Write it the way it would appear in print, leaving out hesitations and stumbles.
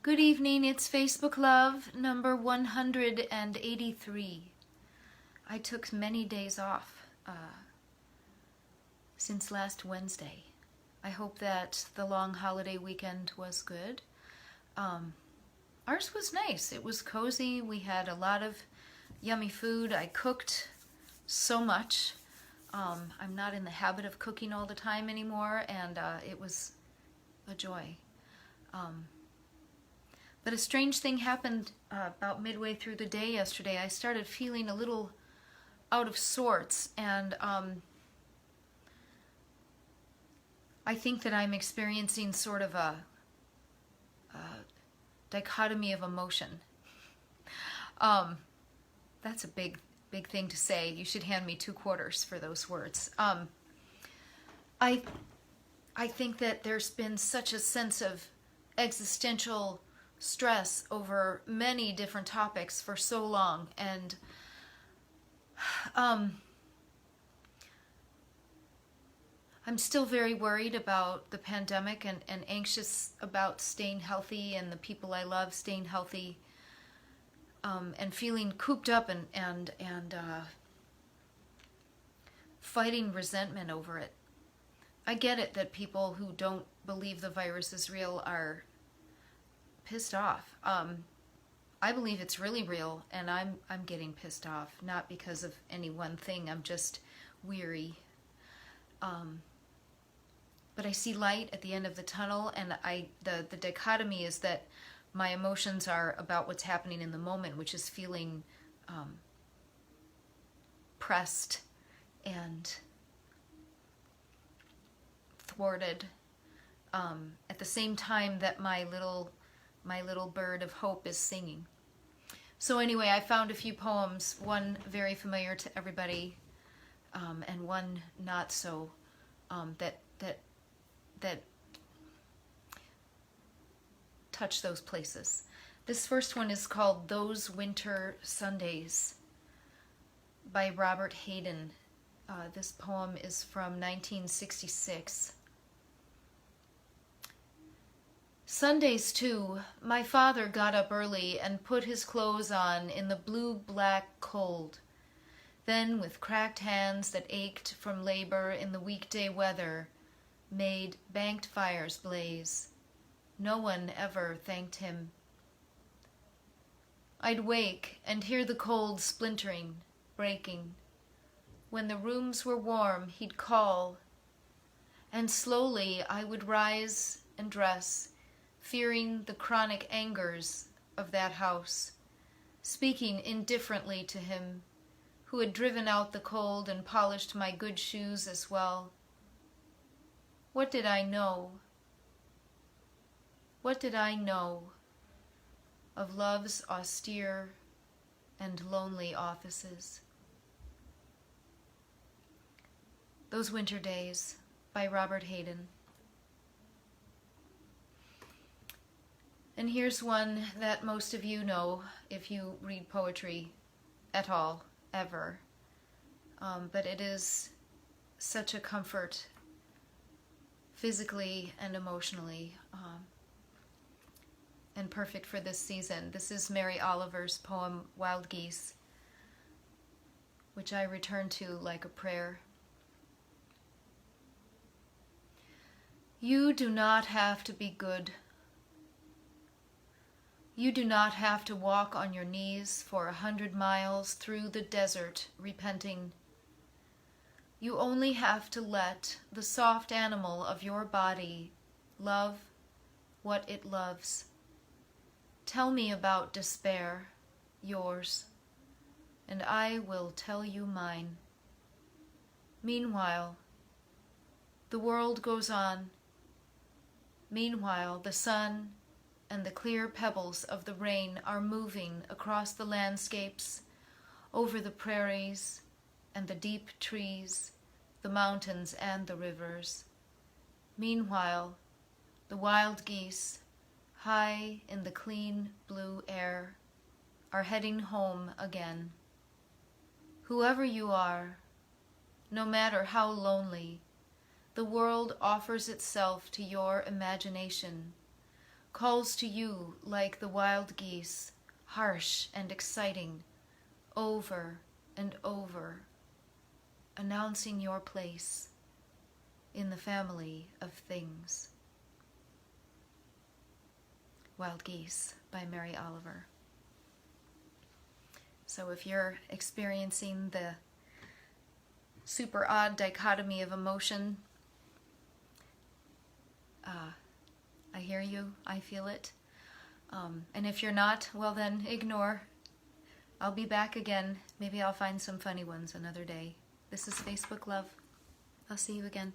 Good evening, it's Facebook Love number 183. I took many days off since last Wednesday. I hope that the long holiday weekend was good. Ours was nice. It was cozy. We had a lot of yummy food. I cooked so much. I'm not in the habit of cooking all the time anymore, and it was a joy. But a strange thing happened about midway through the day yesterday. I started feeling a little out of sorts, and I think that I'm experiencing sort of a dichotomy of emotion. That's a big thing to say. You should hand me 2 quarters for those words. I think that there's been such a sense of existential stress over many different topics for so long, and I'm still very worried about the pandemic and anxious about staying healthy and the people I love staying healthy, and feeling cooped up and fighting resentment over it. I get it that people who don't believe the virus is real are pissed off. I believe it's really real, and I'm getting pissed off, not because of any one thing. I'm just weary. But I see light at the end of the tunnel, and the dichotomy is that my emotions are about what's happening in the moment, which is feeling pressed and thwarted, at the same time that my little bird of hope is singing. So anyway, I found a few poems, one very familiar to everybody, and one not so, that touch those places. This first one is called Those Winter Sundays by Robert Hayden. This poem is from 1966. Sundays, too, my father got up early and put his clothes on in the blue-black cold. Then, with cracked hands that ached from labor in the weekday weather, made banked fires blaze. No one ever thanked him. I'd wake and hear the cold splintering, breaking. When the rooms were warm, he'd call, and slowly I would rise and dress, fearing the chronic angers of that house, speaking indifferently to him, who had driven out the cold and polished my good shoes as well. What did I know? What did I know of love's austere and lonely offices? Those Winter Days by Robert Hayden. And here's one that most of you know if you read poetry at all, ever. But it is such a comfort, physically and emotionally, and perfect for this season. This is Mary Oliver's poem, Wild Geese, which I return to like a prayer. You do not have to be good. You do not have to walk on your knees for 100 miles through the desert repenting. You only have to let the soft animal of your body love what it loves. Tell me about despair, yours, and I will tell you mine. Meanwhile, the world goes on. Meanwhile, the sun and the clear pebbles of the rain are moving across the landscapes, over the prairies and the deep trees, the mountains and the rivers. Meanwhile, the wild geese, high in the clean blue air, are heading home again. Whoever you are, no matter how lonely, the world offers itself to your imagination, calls to you like the wild geese, harsh and exciting, over and over, announcing your place in the family of things. Wild Geese by Mary Oliver. So if you're experiencing the super odd dichotomy of emotion, I hear you, I feel it. And if you're not, well then ignore. I'll be back again. Maybe I'll find some funny ones another day. This is Facebook Love. I'll see you again.